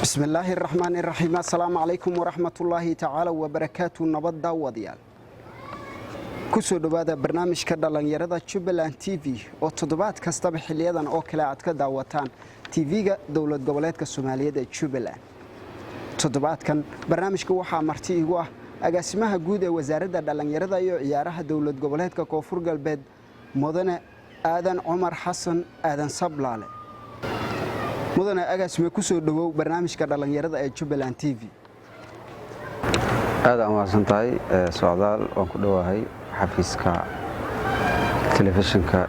بسم الله الرحمن الرحيم. السلام عليكم ورحمة الله تعالى وبركاته. نبض وديال كسو دبادة برنامج كدلان يردا جبلان تي في oo toddobaad kasta xiliyadan oo kale aad ka daawataan TV-ga dawlad goboleedka Soomaaliyeed ee Jubbaland. Toddobaadkan barnaamijka waxaa marti igu ah agaasimaha guud ee wasaaradda dhalinyarada iyo ciyaaraha dawlad goboleedka Koonfur Galbeed Mudane Aadan Cumar Xasan Aadan Sablaale. mudane agaasime ku soo dhawow barnaamijka dhalinyarada ee Jubbaland TV. aad aan waasantahay socdaal oo ku dhawahay xafiiska telefishinka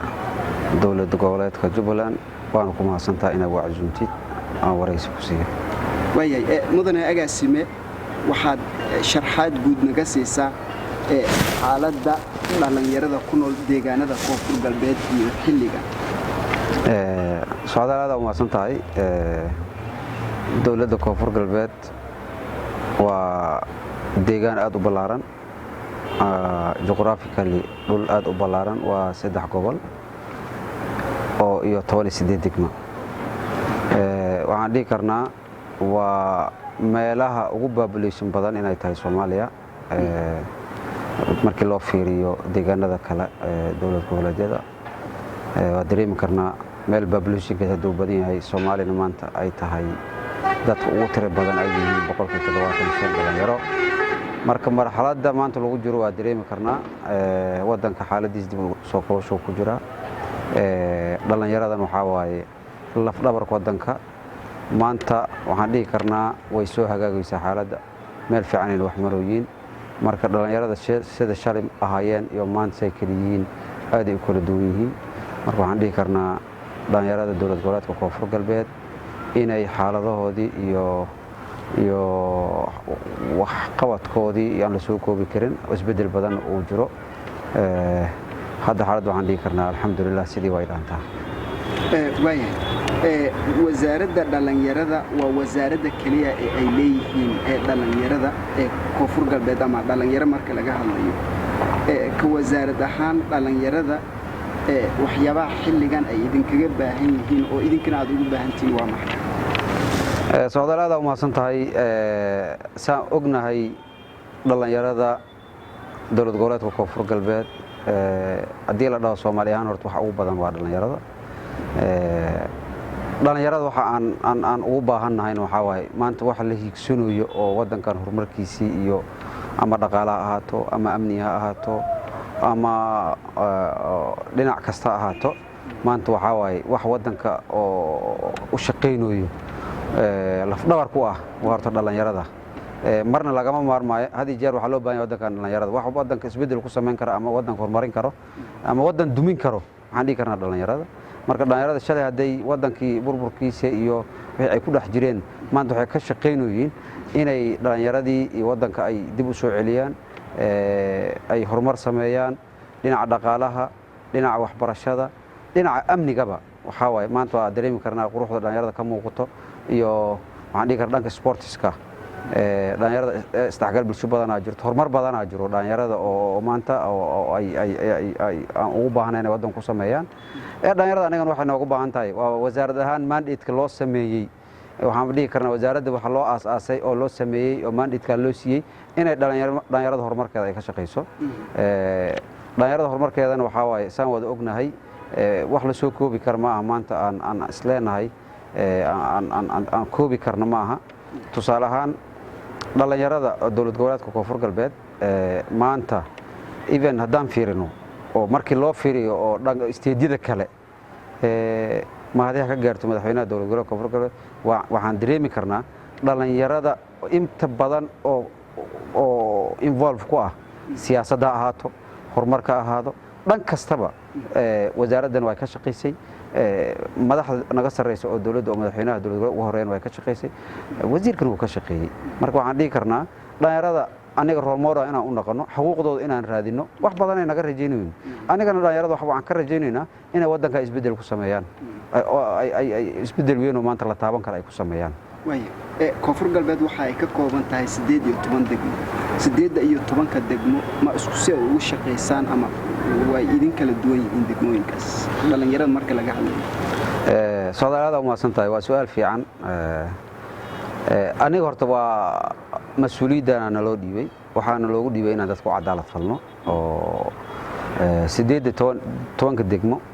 dawladda goboleedka Jubbaland waan ku mahadsantahay inaad wacjuuntid aan waraysi ku siiyo. waayay mudane agaasime waxaad sharxaad guud naga siisaa xaaladda dhalinyarada ku nool deegaanada Koonfur Galbeed iyo xilliga socdaal aad aan waasantahay dawladda Koonfur Galbeed waa deegaan aad u ballaaran geographically dhul aad u ballaaran waa 3 gobol oo iyo 18 degmo waxaan dhihi karnaa waa meelaha ugu population badan inay tahay Soomaaliya markii loo fiiriyo deegaanada kale dawlad goboleedyada waa dareemi karnaa meel population-ka uu badan yahay Soomaaliya maanta ay tahay dadka ugu tiro badan ay yihiin 75 dhalinyaro marka marxaladda maanta lagu jiro waa dareemi karnaa wadanka xaaladiis dib u soo koosho ku jira dhalinyaradan waxa waaye laf dhabarka wadanka maanta waxaan dhihi karnaa way soo hagaagaysaa xaaladda meel fiican in wax marooyin marka dhalinyarada sida shalay ahaayeen iyo maanta ay kaliyiin aad ay kala duwan yihiin marka waxaan dhihi karnaa dhalinyarada dawlad goboleedka Koonfur Galbeed inay xaaladahoodii iyo wax qabadkoodii aan la soo koobi karin isbedel badan oo jiro hadda xaalad waxaan dhihi karnaa alxamdulillah sidii way dhaantaa wasaaradda dhalinyarada waa wasaaradda kaliya ee ay leeyihiin dhalinyarada Koonfur Galbeed ama dhalinyaro marka laga hadlayo ka wasaarad ahaan dhalinyarada waxyaabaha xilligan ay idinkaga baahan yihiin oo idinkana aad ugu baahantiin waa maxay socdaalaada u mahadsantahay saan ognahay dhalinyarada dawlad goboleedka Koonfur Galbeed haddii la dhaho Soomaali ahaan horta waxa ugu badan waa dhalinyarada waxa aan ugu baahannahay waxa waaye maanta waxa la hiigsanayo oo wadankan horumarkiisii iyo ama dhaqaalaha ahaato ama amniga ahaato ama dhinac kasta ahaato maanta waxa waaye wax wadanka oo u shaqeynayo laf dhabar ku ah warta dhalinyarada marna lagama maarmaayo hadii jeer waxa loo baahan yahay wadankan dhalinyarada wax wadanka isbedel ku sameyn kara ama wadanka horumarin karo ama wadan dumin karo waxaan dhigi karnaa dhalinyarada marka dhalinyarada shalay haday wadankii burburkiisa iyo wixii ay ku dhex jireen maanta waxay ka shaqeynayeen inay dhalinyaradii iyo wadanka ay dib u soo celiyaan ay horumar sameeyaan dhinaca dhaqaalaha dhinaca waxbarashada dhinaca amnigaba waxa waaye maanta waa dareemi karnaa quruxda dhalinyarada ka muuqato iyo waxaan dhigi karnaa dhanka sportiska dhalinyarada isdhexgal bulsho badan jirto horumar badan jiro dhalinyarada oo maanta oo ay aan ugu baahnayn inay wadanku sameeyaan dhalinyarada anaga waxay noogu baahan tahay waa wasaarad ahaan mandate-ka loo sameeyay waxaan dhihi karnaa wasaaradda waxa loo aasaasay oo loo sameeyay oo mandate-ka loo siiyay inay dhalinyarada horumarkeeda ay ka shaqeyso dhalinyarada horumarkeedana waxa waaye saan wada ognahay wax la soo koobi kar ma aha maanta aan isleenahay aan koobi karna ma aha tusaale ahaan dhalinyarada dawlad goboleedka Koonfur Galbeed maanta even haddaan fiirino oo markii loo fiiriyo oo dhanka isteediyada kale mahadiha ka gaarto madaxweynaha dawlad goboleedka Koonfur Galbeed waxaan dareemi karnaa dhalinyarada inta badan oo involve ku ah siyaasadda ahaato horumarka ahaado dhan kastaba wasaaraddan way ka shaqeysay madaxda naga sareysa oo dawladda oo madaxweynaha dawladda ugu horeeyay way ka shaqeysay wasiirkan uu ka shaqeeyay marka waxaan dhigi karnaa dhalinyarada aniga role model inaan u noqono xuquuqdooda inaan raadino wax badan ay naga rajeynayeen anigana dhalinyarada waxaan ka rajeynaynaa inay wadanka isbedel ku sameeyaan ay isbedel weyn oo maanta la taaban kara ay ku sameeyaan Koonfur Galbeed waxa ay ka kooban tahay 18 degmo 18ka degmo ma isku si ugu shaqeysaan ama way idin kala duwan yihiin degmooyinkaas dhalinyarada marka laga hadlayo socdaalaada uma santahay waa su'aal fiican aniga horta waa mas'uuliyadana naloo dhiibay waxaana loogu dhiibay inaan dadku cadaalad falno oo 18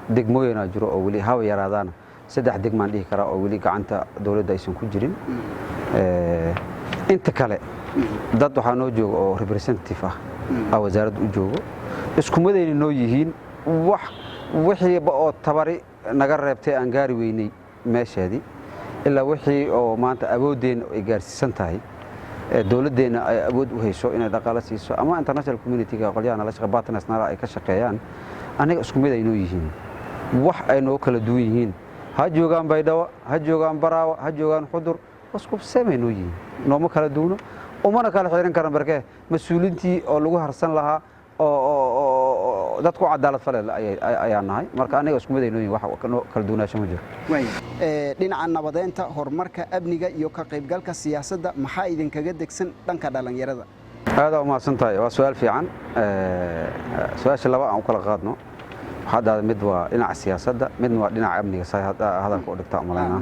degmooyina jiro oo wali hawa yaraadaan 3 degmaan dhihi kara oo wali gacanta dawladda aysan ku jirin inta kale dad waxaa noo jooga oo representative ah wasaaradda u joogo isku madayna noo yihiin wixii oo tabari naga reebtay aan gaari weynay meesheedii ilaa wixii oo maanta awoodeen ay gaarsiisan tahay dawladdeena ay awood u hayso inay dhaqaale siiso ama international community-ga qolyahana la shaqeeya partnersna ay ka shaqeeyaan aniga isku mid ay noo yihiin wax ay noo kala duwan yihiin ha joogaan Baydhabo ha joogaan Baraawo ha joogaan Xudur isku samay noo yihiin nooma kala duwno umana kala xiran karaan barkee mas'uulintii oo lagu harsan lahaa oo dadku cadaalad falay ayaa nahay marka aniga isku mid ay noo yihiin wax kala duwanaansho ma jiro dhinaca nabadeynta horumarka amniga iyo ka qaybgalka siyaasadda maxaa idin kaga degsan dhanka dhalinyarada aad ma santahay waa su'aal fiican su'aasha laba aan kala qaadno hadda mid waa dhinaca siyaasadda midna waa dhinaca amniga say hadalka u dhigta umaleena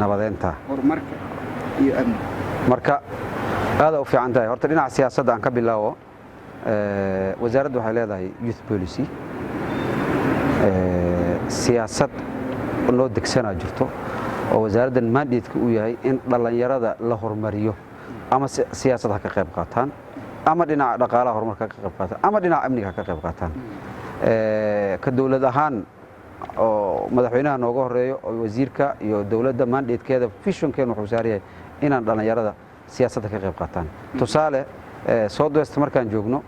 nabadeynta horumarka iyo amniga marka aad u fiican tahay horta dhinaca siyaasadda aan ka bilaabo wasaaraddu waxay leedahay youth policy siyaasad loo degsanaa jirto oo wasaaraddan mandate-ka uu yahay in dhalinyarada la hormariyo ama siyaasad ha ka qayb qaataan ama dhinaca dhaqaalaha horumarka ka qayb qaataan ama dhinaca amniga ka qayb qaataan ka dawlad ahaan oo madaxweynaha nooga horeeyo oo wasiirka iyo dawladda mandate-keeda vision-keena wuxuu saarayay inaan dhalinyarada siyaasadda ka qayb qaataan tusaale Southwest markaan joogno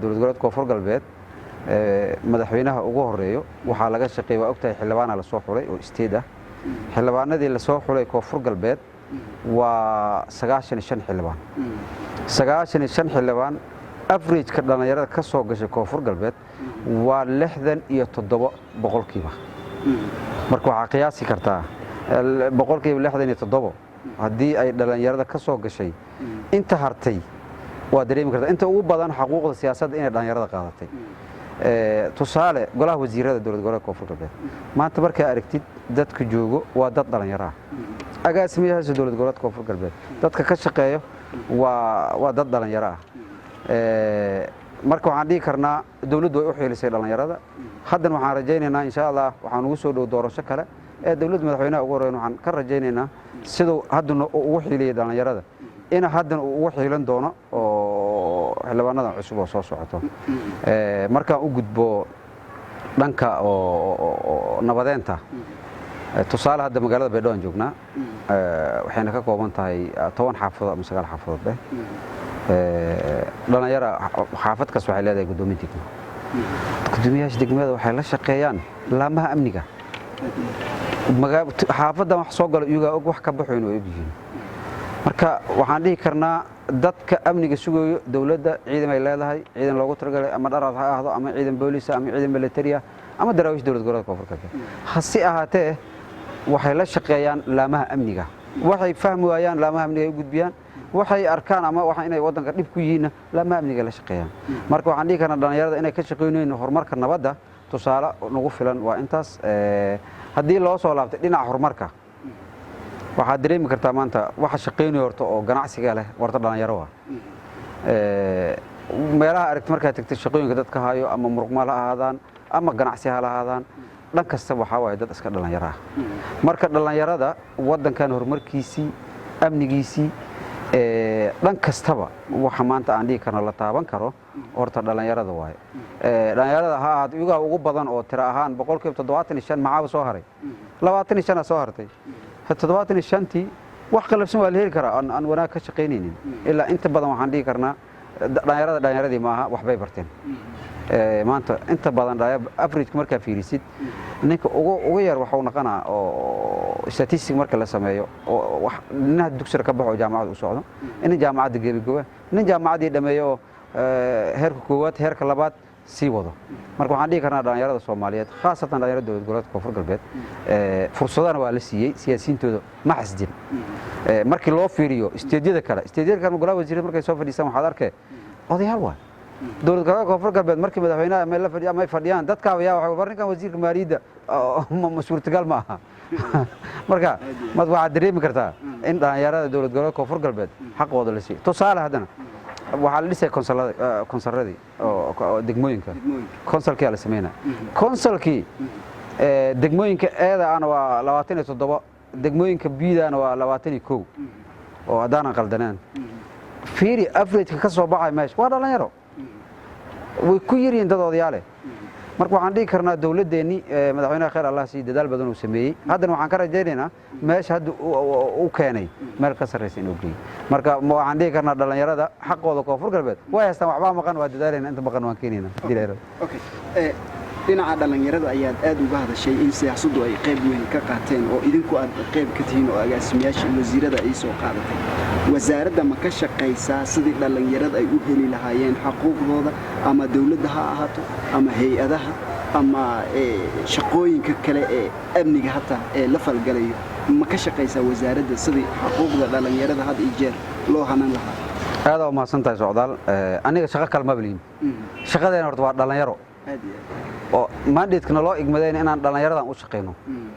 dawlad goboleedka Koonfur Galbeed madaxweynaha ugu horeeyo waxa laga shaqeeyay waa ogtahay xildhibaana la soo xulay oo state ah xildhibaanadii la soo xulay Koonfur Galbeed waa 95 xildhibaan 95 xildhibaan average ka dhalinyarada ka soo gashay Koonfur Galbeed waa 67 boqolkiiba marka waxa qiyaasi kartaa boqolkiiba 67 haddii ay dhalinyarada ka soo gashay inta hartay waa dareemi kartaa inta ugu badan xuquuqda siyaasadda inay dhalinyarada qaadatay tusaale golaha wasiirada dawlad goboleedka Koonfur Galbeed maanta markaa aragtid dadka joogo waa dad dhalinyaro ah agaasimayaasha dawlad goboleedka Koonfur Galbeed dadka ka shaqeeyo waa dad dhalinyaro ah marka waxaan dhihi karnaa dawladdu way u xiilisay dhalinyarada haddana waxaan rajaynaynaa insha Allah waxaan ugu soo dhow doorasho kale dawladda madaxweynaha ugu horeeyay waxaan ka rajaynaynaa sidoo haddana ugu xiiliyay dhalinyarada ina haddana ugu xiilan doono oo xildhibaanada cusub oo soo socoto markaan u gudbo dhanka oo nabadeynta tusaale hadda magaalada Baydhabo aan joognaa waxayna ka kooban tahay 10 xaafadood ama 9 xaafadood dhalinyaro xaafad kas waxay leedahay gudoomiye degmo gudoomiyaasha degmada waxay la shaqeeyaan laamaha amniga xaafadda wax soo galo iyaga wax ka baxoyn oo ogyihiin marka waxaan dhihi karnaa dadka amniga sugayo dawladda ciidan ay leedahay ciidan loogu talagalay ama dharaad ha ahdo ama ciidan booliis ama ciidan military ama daraawiish dawlad goboleedka Koonfur Galbeed hasi ahaatee waxay la shaqeeyaan laamaha amniga waxay fahmi waayaan laamaha amniga ay gudbiyaan waxay arkaan ama waxa inay wadanka dib ku yihiin laamaha amniga la shaqeeyaan marka waxaan dhihi karnaa dhalinyarada inay ka shaqeynayeen horumarka nabadda tusaale nagu filan waa intaas haddii loo soo laabtay dhinaca horumarka waxaad dareemi kartaa maanta waxa shaqeynaya horta oo ganacsiga leh warta dhalinyaro ah meelaha aragti markaa tagtay shaqooyinka dadka hayo ama muruqmaal ha ahaadaan ama ganacsi ha lahaadaan dhan kasta waxa waaye dad iska dhalinyaro ah marka dhalinyarada wadankan horumarkiisii amnigiisii dhan kastaba waxa maanta aan dhihi karno la taaban karo horta dhalinyarada waaye dhalinyarada ha ahaad iyaga ugu badan oo tira ahaan boqolkiiba 75 macaab soo haray 25 soo hartay 75tii wax qalabsan waa la heli karaa aan wanaag ka shaqeynaynin ilaa inta badan waxaan dhihi karnaa dhalinyaradii ma aha waxbay barteen maanta inta badan average markaa fiirisid ninka ugu yar waxa uu noqonaa oo statistic marka la sameeyo oo wax ninka dugsiga ka baxo jaamacad u socdo in jaamacadda gebigoba nin jaamacadii dhameeyo heerka koowaad heerka labaad sii wado marka waxaan dhihi karnaa dhalinyarada Soomaaliyeed khaasatan dhalinyarada dawlad goboleedka Koonfur Galbeed fursadana waa la siiyay siyaasiyiintooda ma xasdin markii loo fiiriyo isteediyada kale golaha wasiirada markay soo fadhiistaan waxaad arkay odayaal waa dawlad goboleedka Koonfur Galbeed markii madaxweynaha ama la fadhiyaan dadka ayaa waxa barninkan wasiirka maaliyadda ma suurtagal ma aha marka mad waxaad dareemi kartaa in dhalinyarada dowlad goboleedka koonfur galbeed xaqooda la siiyo tusaale haddana waxaa la dhisay konsalradii oo degmooyinka konsalkii la sameynaa konsalkii degmooyinka eedaana waa 27 degmooyinka biidaana waa 21 oo haddaanan qaldaneen fiiri average ka soo baxay meesha waa dhalinyaro way ku yiriin dad odayaale marka waxaan dhigi karnaa dawladdeeni madaxweynaha khayr Allah si dadaal badan uu sameeyay haddana waxaan ka rajaynaynaa meesha hadda uu keenay meel ka sareysa inuu geeyo marka waxaan dhigi karnaa dhalinyarada xaqooda koonfur galbeed way haystaan waxba maqan waa dadaalayna inta maqan waan keenayna dileero okay dhinaca dhalinyarada ayaad aad uga hadashay in siyaasaddu ay qayb weyn ka qaateen oo idinku aad qayb ka tihiin oo agaasimayaasha wasiirada ay soo qaadatay wasaaradda ma ka shaqaysaa sidii dhalinyarada ay u heli lahaayeen xuquuqdooda ama dawladda ha ahaato ama hay'adaha ama shaqooyinka kale ee amniga hataa ee la falgalayo ma ka shaqaysaa wasaaradda sidii xuquuqda dhalinyarada had iyo jeer loo hanan lahaa aad oo mahadsantahay socdaal aniga shaqo kale ma biliin shaqadeena horta waa dhalinyaro oo mandatekana loo igmadeen inaan dhalinyaradan u shaqeyno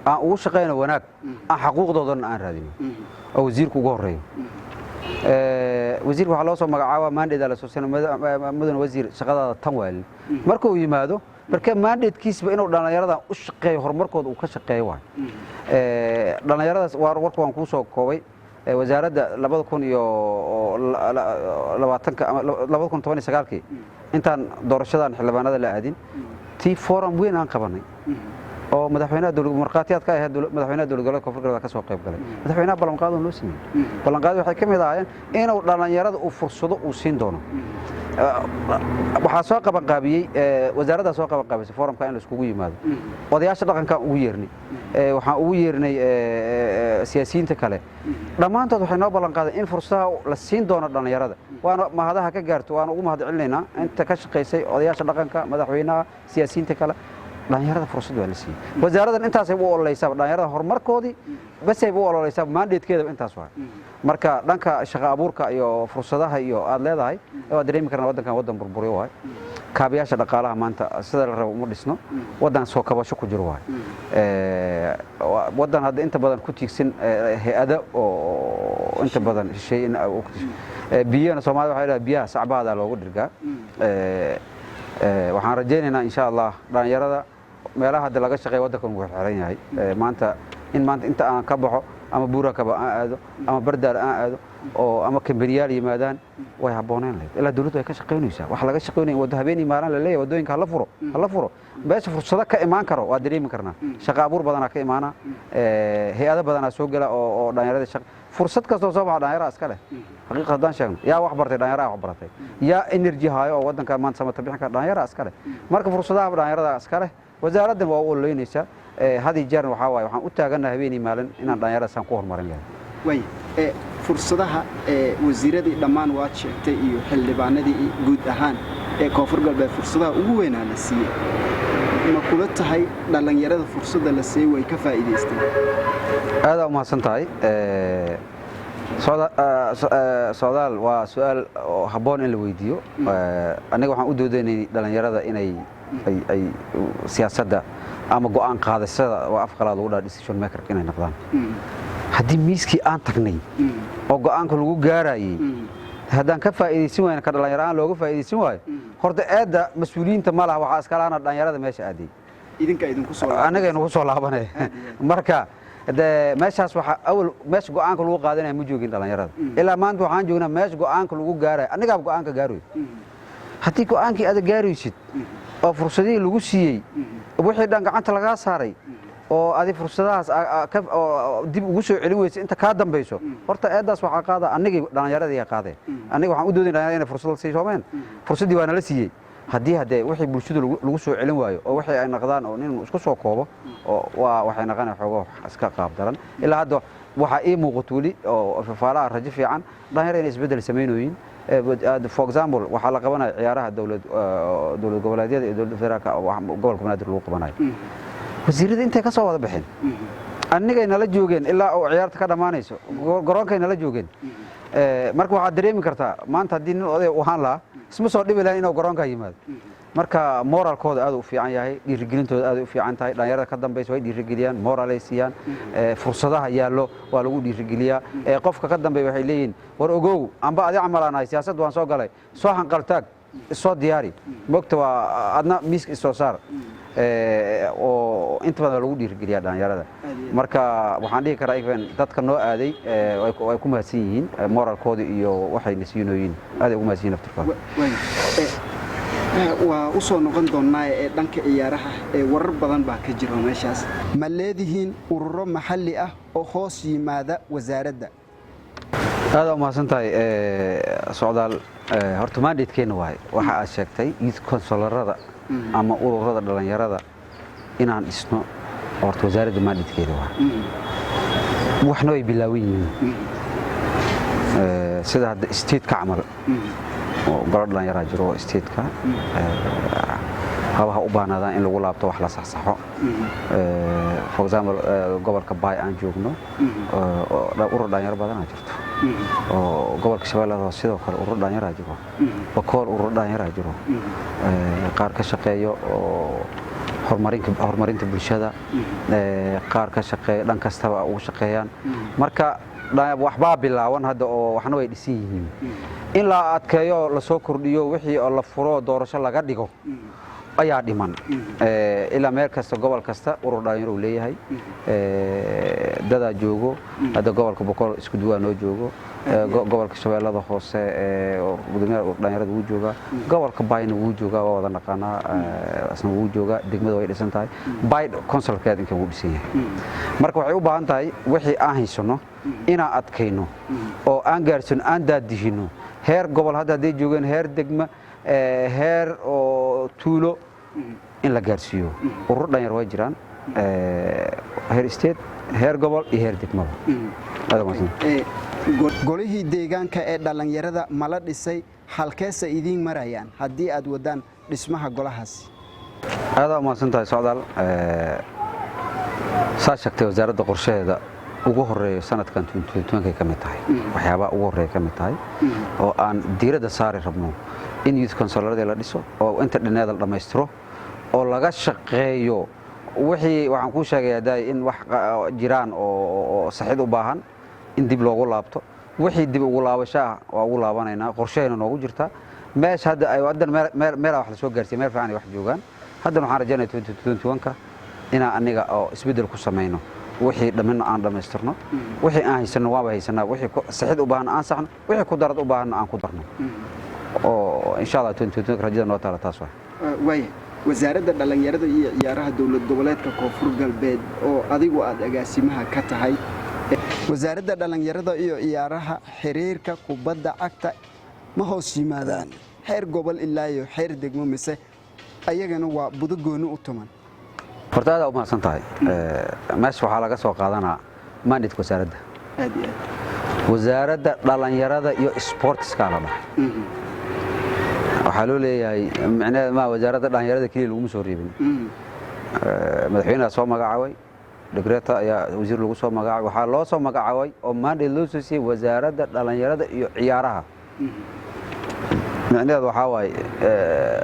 aan ugu shaqeyno wanaag aan xuquuqdoodana aan raadino oo wasiirku ugu horeeyo wasiirku waxa loo soo magacaabaa mandate la soo sameeyay mudan wasiir shaqada tan weel markuu yimaado marka mandatekiisba inuu dhalinyaradan u shaqeeyo horumarkooda uu ka shaqeeyo waa dhalinyaradaas warku waan ku soo koobay wasaaradda 2019 intaan doorashadan xildhibaanada la aadin tii forum weyn aan qabanay oo madaxweynaha dowladda marqaatiyaad ka ahayd madaxweynaha dowladda gobolka koonfur galbeed ka soo qayb galay madaxweynaha ballanqaad oo loo sameeyay ballanqaad waxay ka mid ahaayeen inuu dhalinyarada u fursado uu siin doono waxaa soo qaban qaabiyay wasaaradda soo qaban qaabisay forumka in la iskugu yimaado odayaasha dhaqanka ugu yeernay waxaan ugu yeernay siyaasiyiinta kale dhammaantood waxay noo ballan qaadeen in fursadaha la siin doono dhalinyarada waana mahadaha ka gaarto waan ugu mahadcelinaynaa inta ka shaqeysay odayaasha dhaqanka madaxweynaha siyaasiyiinta kale dhalinyarada fursad waa la siiyay wasaaradan intaas ay u ololeysaa dhalinyarada horumarkoodii bas ay u ololeysaa mandatekeeda intaas waa marka dhanka shaqo abuurka iyo fursadaha iyo aad leedahay waa dareemi karnaa wadankan wadan burburiyo waay kaabiyaasha dhaqaalaha maanta sida la rabo uma dhisno wadan soo kabasho ku jiro waay wadan hadda inta badan ku tiigsan hay'ado oo inta badan shisheeyeen biyana Soomaaliya waxay leedahay biyaha sacbaada loogu dirgaa waxaan rajaynaynaa insha Allah dhalinyarada meelaha hadda laga shaqeeyo wadankan uu xiran yahay maanta inta aan ka baxo ama buura ka aado ama bardaar aan aado oo ama kambaniyaal yimaadaan way habooneen leed ilaa dawladdu ay ka shaqeynaysaa wax laga shaqeynay wada habeen imaaran la leeyahay wadooyinka hala furo beesha fursado ka imaan karo waa dareemi karnaa shaqo abuur badan ka imaana hay'ado badan soo gala oo dhalinyarada shaqo fursad kastoo soo baxda dhalinyarada iska leh xaqiiqada hadaan sheegno yaa wax bartay dhalinyarada wax baratay yaa energy haayo oo wadanka maanta samata bixin ka dhalinyarada iska leh marka fursadaha dhalinyarada iska leh wasaaraddan waa u leeynaysaa hadii jeer waxa waay waxaan u taaganahay habeenii maalin inaan dhalinyarada san ku horumarin lahayn way fursadaha wasiiradii dhammaan waad sheegtay iyo xildhibaanadii guud ahaan koonfur galbeed fursadaha ugu weyn la siiyay ma kula tahay dhalinyarada fursada la siiyay way ka faa'iideysteen aad u mahadsan tahay soodaal waa su'aal haboon in la weydiiyo aniga waxaan u doodaynay dhalinyarada inay ay siyaasadda ama go'aan qaadashada waa afqalaad lagu dhaha decision maker inay noqdaan haddii miiskii aan tagnay oo go'aanka lagu gaarayay haddaan ka faa'iideysan wayna ka dhalinyaraan looga faa'iideysan waayo horta aadda mas'uuliyiinta ma laha waxaa iska laana dhalinyarada meesha aaday anaga inuu soo laabanay marka meeshaas waxa awal meesha go'aanka lagu qaadanaya ma joogin dhalinyarada ilaa maanta waxaan joognaa meesha go'aanka lagu gaaray aniga go'aanka gaaroy haddii go'aankii aad gaaraysid oo fursadii lagu siiyay wixii dhan gacanta laga saaray oo adi fursadahaas dib ugu soo celin weysa inta ka dambayso horta eedaas waxa qaada anigii dhalinyarada ay qaadeen aniga waxaan u doodinayaa inay fursad sii soomeen fursadii waana la siiyay haddii wixii bulshada lagu soo celin waayo oo wixii ay noqdaan oo nin isku soo koobo oo waxay noqonayaan xogo iska qaab daran ilaa hadda waxa ii muuqato wali oo fafaalaha rajo fiican dhalinyarada inay isbedel sameynooyin for example waxa la qabanaya ciyaaraha dawlad goboleedyada iyo dawladda federaalka gobolka banaadir lagu qabanayo wasiirada intay ka soo wada bixin anigay nala joogeen ilaa oo ciyaarta ka dhamaanayso garoonkay nala joogeen marka waxaad dareemi kartaa maanta haddii nin oday u ahaan lahaa isma soo dhibi lahayn inuu garoonka yimaado marka moralkooda aad u fiican yahay dhiirigelintooda aad u fiican tahay dhalinyarada ka dambaysa way dhiirigeliyaan moral ay siiyaan fursadaha yaallo waa lagu dhiirigeliyaa qofka ka dambeeya waxay leeyihiin war ogow amba adi camalaanahay siyaasadda waan soo galay soo hanqaltaag soo diyaari mogta waa adna miiska isoo saar oo inta badan lagu dhiirigeliyaa dhalinyarada marka waxaan dhihi karaa iyaga dadka noo aaday way ku mahadsan yihiin moralkooda iyo waxay nasiinooyin aad ugu mahadsan yihiin aftirkooda waa u soo noqon doonaa dhanka ciyaaraha warar badan baa ka jira meeshaas ma leedihiin ururo maxalli ah oo hoos yimaada wasaaradda aad u mahadsan tahay socdaal horta mandatekeena waay waxa aad sheegtay youth councilorada ama ururada dhalinyarada inaan dhisno horta wasaaradda mandatekeeda waay waxna way bilaawan yihiin sida hadda state-ka camal oo golo dhalinyara jiro state-ka habaha u baahnaadaan in lagu laabto wax la saxsaxo for example gobolka Bay aan joogno urur dhalinyaro badan jirto oo gobolka Shabeellaha sidoo kale urur dhalinyaro jiro bakool urur dhalinyaro jiro qaar ka shaqeeyo oo horumarinta bulshada qaar ka shaqeeyo dhan kastaba ugu shaqeeyaan marka waxbaa bilaawan hadda oo waxna way dhisan yihiin in la adkeeyo la soo kordhiyo wixii oo la furo doorasho laga dhigo ayaa dhiman ilaa meel kasta gobol kasta urur dhalinyaro uu leeyahay dada joogo hadda gobolka Boqol isku duwaa noo joogo gobolka Shabeellaha hoose gudoomiyaha urur dhalinyarada uu jooga gobolka Bayna uu jooga waa wada naqaana asna uu jooga degmada way dhisan tahay Bay councilkeed inka uu dhisan yahay marka waxay u baahan tahay wixii aan haysano inaan adkayno oo aan gaarsan aan daadihino heer gobol hadda ay joogeen heer degma heer oo tuulo in la gaarsiiyo urur dhalinyaro way jiraan heer state heer gobol iyo heer degmada golihii deegaanka ee dhalinyarada mala dhisay halkeesa idin marayaan haddii aad wadaan dhismaha golahaasi aad u mahadsan tahay socdaal saa sheegtay wasaaradda qorsheeda ugu horeeyo sanadkan 2020 ka mid tahay waxyaaba ugu horeeyo ka mid tahay oo aan diiradda saari rabno in youth councilorada la dhiso oo inta dhineeda la dhameystiro oo laga shaqeeyo wixii waxaan ku sheegayaa in wax jiraan oo saxid u baahan in dib loogu laabto wixii dib ugu laabashaa waa ugu laabanaynaa qorsheena noogu jirta meesha hadda ay wadan meel wax la soo gaarsiiyay meel fiican wax joogaan hadda waxaan rajaynayaa 2021 inaan aniga oo isbedel ku sameeyno wixii dhamin aan dhameystirno wixii aan haysano waa haysanaa wixii saxid u baahan aan saxno wixii ku darad u baahan aan ku darno oo insha Allah 2020 rajada noo taala taas way wasaaradda dhalinyarada iyo ciyaaraha dawlad goboleedka Koonfur Galbeed oo adigu aad agaasimaha ka tahay wasaaradda dhalinyarada iyo ciyaaraha xiriirka kubadda cagta ma hoos yimaadaan heer gobol ilaa iyo heer degmo mise ayagana waa budagooni u tuman horta aad u mahadsan tahay meesha waxa laga soo qaadanaa mandate wasaaradda wasaaradda dhalinyarada iyo sportska la dhahay waxa loo leeyahay macnaheedu ma wasaaradda dhalinyarada kaliya lagu soo reebin madaxweynaha soo magacaabay dekreeta ayaa wasiir lagu soo magacaabay waxa loo soo magacaabay oo mandate loo soo siiyay wasaaradda dhalinyarada iyo ciyaaraha macnaheedu waxa waay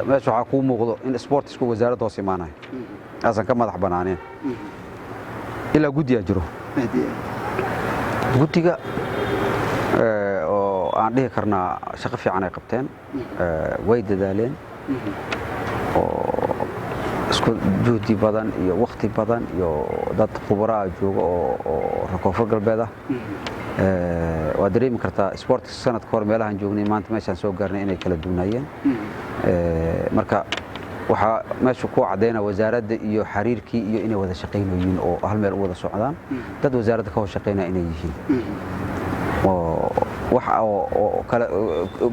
meesha waxa ku muuqdo in sportsku wasaaradda hoos imaanay asan ka madax banaaneen ilaa guddiga jiro guddiga oo aan dhihi karnaa shaqo fiican ay qabteen way dadaaleen oo isku juhdi badan iyo waqti badan iyo dad khubaro jooga oo Koonfur Galbeed ah waa dareemi kartaa sport sanadka hor meelahan joognay maanta meeshan soo gaarnay inay kala duwanayeen marka waxa meesha ku cadeena wasaaradda iyo xiriirkii iyo inay wada shaqeynayeen oo hal meel u wada socdaan dad wasaaradda ka shaqeynaa inay yihiin waxa oo kala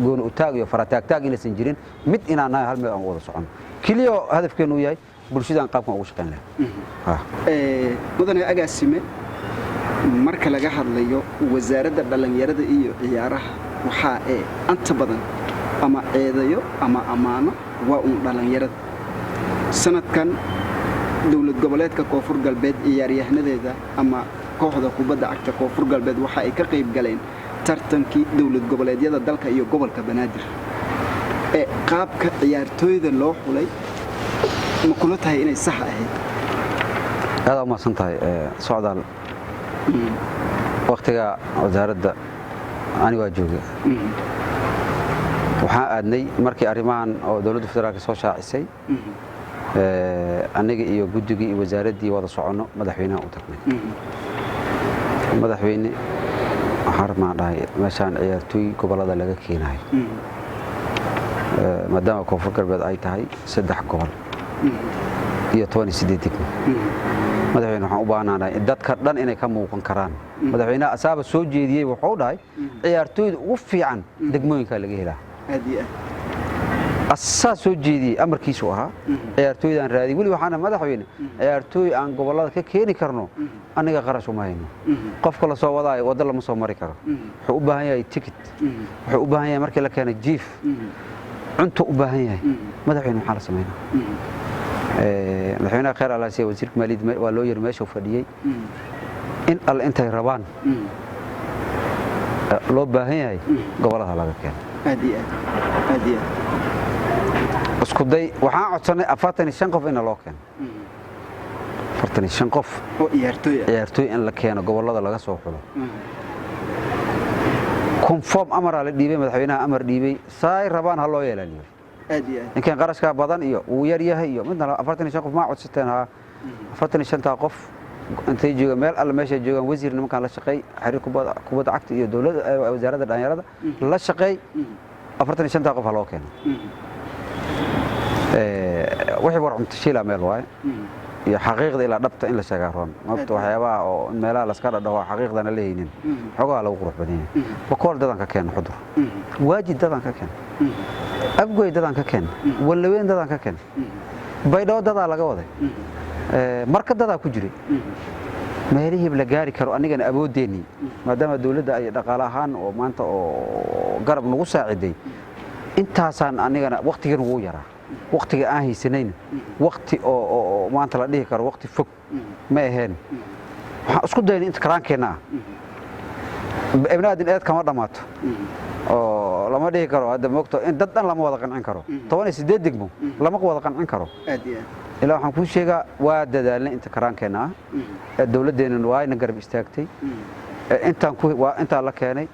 goon u taag iyo farataag inaysan jirin mid inaan hal meel aan wada socon kaliya hadafkeenu yahay bulshada qaabkan ugu shaqeyn lahayd mudane agaasime marka laga hadlayo wasaaradda dhalinyarada iyo ciyaaraha waxa anta badan ama eedayo ama amaano waa dhalinyarada sanadkan dawlad goboleedka Koonfur Galbeed ciyaaryahanada ama kooxda kubadda cagta Koonfur Galbeed waxa ay ka qayb galeen tartankii dawlad goboleedyada dalka iyo gobolka Banaadir qaabka ciyaartooyda loo xulay ma kula tahay inay sax ahayd aad u maasan tahay socdaal waqtiga wasaaradda ani waa joogay waxaan aadnay markii arrimahan oo dawladda federaalka soo shaacisay aniga iyo guddigii iyo wasaaraddii wada soconno madaxweynaha u tagnay madaxweyne waxaan rabnaa dhahay meeshaan ciyaartooy gobollada laga keenayo maadaama koonfur galbeed ay tahay 3 gobol iyo 18 degmo madaxweyne waxaan u baahanahay dadka dhan inay ka muuqan karaan madaxweynaha asaaba soo jeediyey wuxuu dhahay ciyaartooyda ugu fiican degmooyinka laga helaa asaa soo jeediyey amarkiisu ahaa ciyaartooydaan raadi weli waxaana madaxweyne ciyaartooy aan gobollada ka keeni karno aniga qarash uma hayno qofka la soo wadaayo waddo lama soo mari karo wuxuu u baahan yahay ticket wuxuu u baahan yahay markii la keeno jiif cunto u baahan yahay madaxweyne maxaa la sameynaa madaxweynaha khayr alaasiya wasiirka maaliyadda waa loo yiri meesha uu fadhiyey in alle intay rabaan loo baahan yahay gobollada laga keeno isku day waxaan codsanay 45 qof in loo keeno 45 qof oo ciyaartooy in la keeno gobollada laga soo xulo conform amar la dhiibay madaxweynaha amar dhiibay saay rabaan ha loo yeelaniyo ninkan qarashka badan iyo uu yar yahay iyo midna 45 qof ma codsateen ha 45 qof intay jooga meel alla meesha joogan wasiir nimankan la shaqeey xiriir kubadda cagta iyo dawladda wasaaradda dhalinyarada la shaqeey 45 qof loo keeno wixii war cunto shiila meel waay iyo xaqiiqda ila dhabta in la sheegaa roon maanta waxyaabaha oo meelaha la iska dhadhawo xaqiiqdana leeynin xogaa lagu qurux badan yahay bakool dadan ka keen xudur waajid dadan ka keen abgoy dadan ka keen walaween dadan ka keen baydhabo dadan laga waday marka dadan ku jiray meelihii la gaari karo anigana awoodeeni maadaama dawladda ay dhaqaale ahaan oo maanta oo garab nagu saaciday intaasaan anigana waqtigan ugu yaraa waqtiga aan haysanayna waqti oo maanta la dhihi karo waqti fog ma ahayn waxaan isku daynay inta karaankeenna ibnaadin eed kama dhamaato oo lama dhihi karo hadda moogto in dad dhan lama wada qancin karo 18 degmo lama wada qancin karo ilaa waxaan ku sheegaa waa dadaalnay inta karaankeenna dawladdeena waa ina garab istaagtay intaan la keenay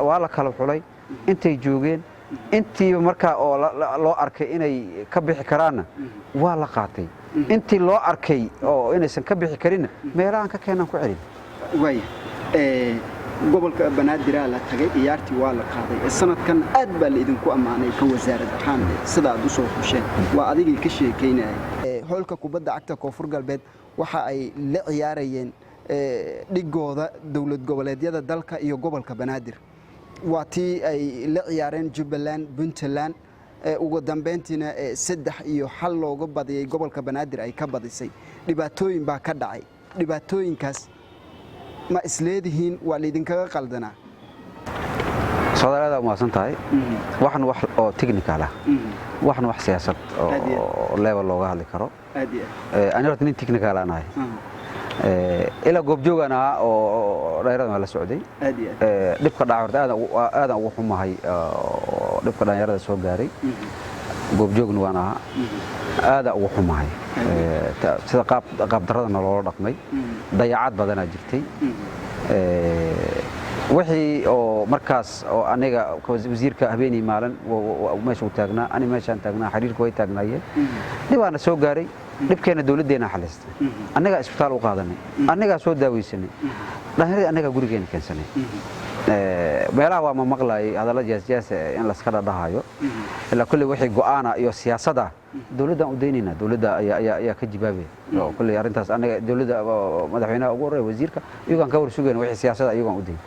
waa la kala xulay intay joogeen intii markaa oo loo arkay inay ka bixi karaana waa la qaatay intii loo arkay oo inaysan ka bixi karin meelahan ka keenan ku celin gobolka banaadir la tagay ciyaartii waa la qaaday sanadkan aad baa la idinku amaanay ka wasaarad ahaan sida aad u soo xusheen waa adigii ka sheekeynayay hoolka kubadda cagta koonfur galbeed waxa ay la ciyaarayeen dhigooda dawlad goboleedyada dalka iyo gobolka banaadir waa tii ay la ciyaareen Jubbaland Puntland ugu dambeyntiina 3 iyo xal looga badiyay gobolka banaadir ay ka badisay dhibaatooyin baa ka dhacay dhibaatooyinkaas ma isleedihiin waa idinkaga qaldanaa Soomaaliya ma san tahay waxan wax oo technical ah waxan wax siyaasad oo level looga hadli karo aniga nin technical aan ahay ila goob joogana oo dhalinyarada la socday dhibka dhaawrta aad ugu xumahay dhibka dhalinyarada soo gaaray goob joogna waan ahaa aad ugu xumahay sida qaab darada nolol dhaqmay dayaacad badan jirtay wixii oo markaas oo aniga wasiirka habeenii maalin meesha u taagnaa ani meeshaan taagnaa xiriirku way taagnaayeen dhibaana soo gaaray dhibkeena dawladdeena xalistay anaga isbitaal u qaadanay anaga soo daawaysanay dhalinyarada anaga gurigeena keensanay meelaha waa ma maqlaayay hadalada siyaasi in la iska dhadhahayo ila kulli wixii go'aana iyo siyaasadda dawladda u deynina dawladda ayaa ka jibaabay oo kulli arintaas anaga dawladda madaxweynaha ugu horeeyay wasiirka iyagan ka war sugeen wixii siyaasadda iyagan u deyn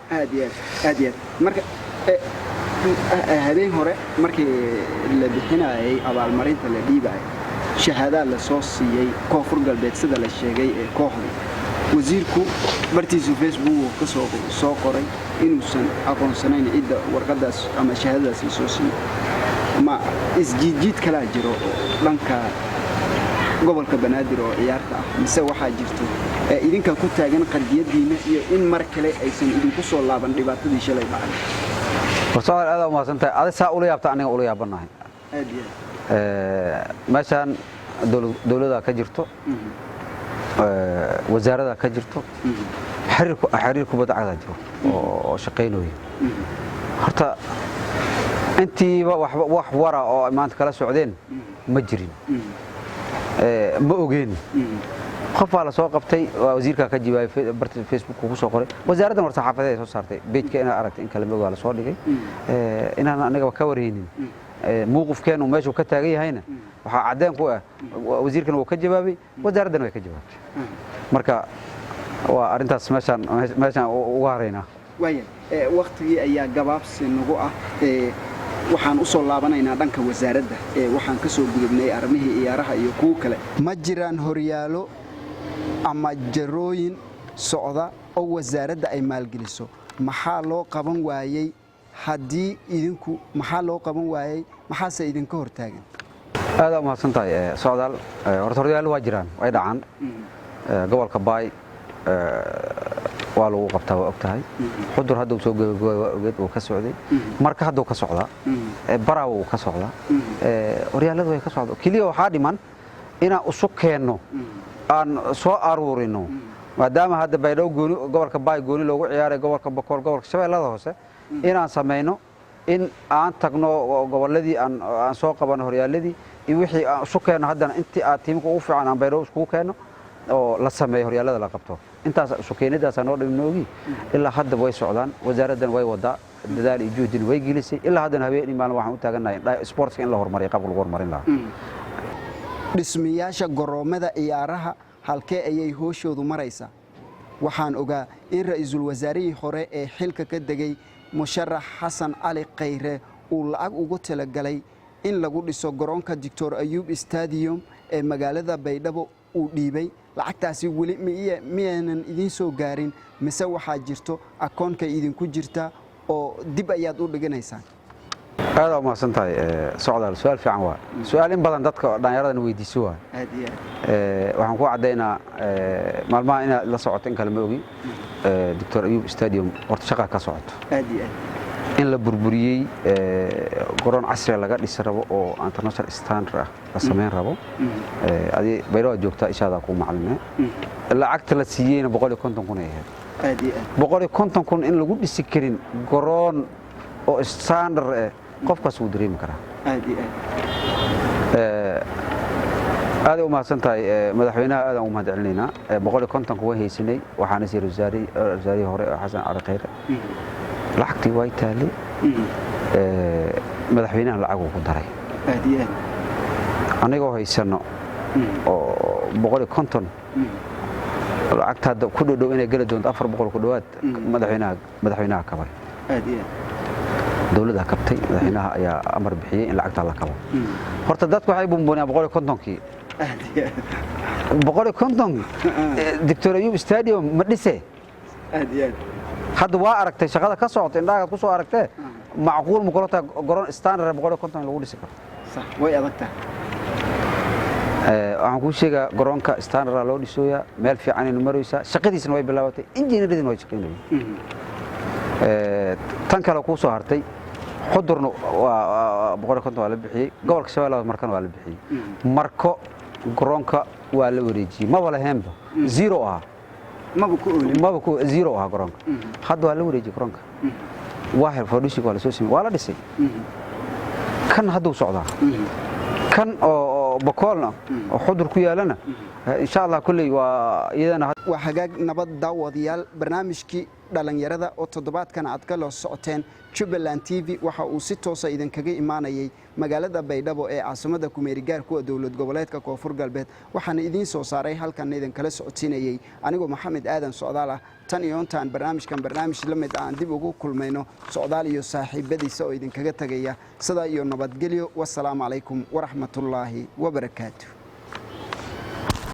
aad marka habeen hore markii la bixinayay abaalmarinta la dhiibay shahaada la soo siiyay koonfur galbeed sida la sheegay ee kooxda wasiirku bartiisa Facebook ka soo qoray inuusan aqoonsanayn cidda warqadaas ama shahaadadaas soo siiyay ma isjiid kala jiro dhanka gobolka banaadir oo ciyaarta ah mise waxa jirto idinka ku taagan qadiyadiina iyo in mar kale aysan idinku soo laaban dhibaatadii shalay dhacay Soomaaliya aad u maasantahay aad saa ula yaabta aniga ula yaabanahay meeshaan dowladda ka jirto wasaaradda ka jirto xiriir kubadda cagta jiro oo shaqeynooyo horta intiiba wax wara oo maanta kala socdeen ma jirin ma ogeen qof baa la soo qabtay wasiirka ka jawaabay barta Facebook ku soo qoray wasaaraddan war saxaafadeed soo saartay beejka ina aragtay in kala mid waa la soo dhigay inaan anaga ka wareynin muuqufkeenu meeshu ka taagan yahayna waxa cadeen ku ah wasiirkan uu ka jawaabay wasaaraddan way ka jawaabtay marka waa arintaas meeshaan ugu hareynaa waqtigii ayaa gabaabsi nagu ah waxaan u soo laabanaynaa dhanka wasaaradda waxaan ka soo gudubnay arrimihii ciyaaraha iyo kuwa kale ma jiraan horyaalo ama jarooyin socda oo wasaaradda ay maalgeliso maxaa loo qaban waayay haddii idinku maxaa loo qaban waayay maxaase idinka hortaagan aad u mahadsantahay socdaal horta horyaalo waa jiraan way dhacaan gobolka baay waa lagu qabtaa waa ogtahay xudur hadda soo ogeed oo ka socday marka hadda ka socda baraw oo ka socda horyaaladu way ka socdo kaliya waxa dhiman ina usu keenno aan soo aruurino maadaama hadda baydhow gooni gobolka baay gooni loogu ciyaaray gobolka bakool gobolka shabeellada hoose inaan sameeyno in aan tagno goboladii aan soo qabano horyaaladii iyo wixii aan usu keenno haddana intii aad tiimka ugu fiican aan baydhow isku keenno oo la sameeyo horyaalada la qabto intaas isu keenadaas noo dhignoogi ilaa hadda way socdaan wasaaraddan way wadaa dadaal iyo juhdi way gelisay ilaa hadda habeen maalin waxaan u taaganahay sportska in la horumariyo qabka lagu horumarin lahaa dhismayaasha garoomada ciyaaraha halkee ayay hooshoodu maraysaa waxaan ogaa in ra'iisul wasaarihii hore ee xilka ka degay musharax xasan cali khayre uu lacag ugu talagalay in lagu dhiso garoonka Dr. Ayub Stadium ee magaalada Baydhabo uu dhiibay lacagtaasi wali miyaanan idin soo gaarin mise waxaa jirto akoonka idinku jirta oo dib ayaad u dhiganaysaan aad u mahadsantahay socdaal su'aal fiican waa su'aal in badan dadka dhalinyarada weydiiso waa waxaan ku cadeynaa maalmaha in la socoto in kala ma ogi Dr. Ayub Stadium horta shaqa ka socoto in la burburiyay garoon casri laga dhisi rabo oo international standard ah la sameyn rabo adii Baydhabo joogta ishaada ku macalime lacagta la siiyayna 150 kun ay 150 kun in lagu dhisi karin garoon oo standard qofkaas uu dareemi karaa aad u mahadsantahay madaxweynaha aad u mahadcelinaynaa 150 kun way haysanay waxaana sii wasaarihii hore Xasan Cali Khayre lacagtii way taali madaxweynaha lacag uu ku daray anigoo haysano oo 150 lacagta ku dhow inay gali doonto 400 ku dhawaad madaxweynaha kabay dawladda kabtay madaxweynaha ayaa amar bixiyay in lacagta la kabo horta dadku waxay buunbuunayaan 150kii 150 Dr. Ayub Stadium ma dhisay hadda waa aragtay shaqada ka socota indhaha ku soo aragtay macquul ma kulata garoon standard 150 lagu dhisi karo sax way adagtaa waxaan ku sheegaa garoonka standard loo dhisooya meel fiican inuu maraysa shaqadiisna way bilaabatay injineeradina way shaqeynayeen tan kale ku soo hartay xudurna waa 150 waa la bixiyay gobolka shabeellada markan waa la bixiyay marko garoonka waa la wareejiyay ma wala hemba zero ah ما بكو زيرو ها قرنك حد ولا وريجي قرنك واحد فردوشي ولا سوسي ولا دسي كان هدو صعدا كان بقولنا حضر كيالنا إن شاء الله كله وإذا وحقاق نبض داوديال برنامجكي dhalinyarada oo toddobaadkan aad ka la socoteen Jubaland TV waxa uu si toos ah idin kaga imaanayay magaalada Baydhabo ee caasimada Kumeerigaar kuwa dawlad goboleedka Koonfur Galbeed waxaana idin soo saaray halkan idin kala socotinayay anigoo Maxamed Aadan Socdaal ah tan iyo intaan barnaamij la mid ah dib ugu kulmayno Socdaal iyo saaxiibadiisa oo idin kaga tagaya sida iyo nabadgelyo wassalaamu calaykum wa rahmatullaahi wa barakaatuh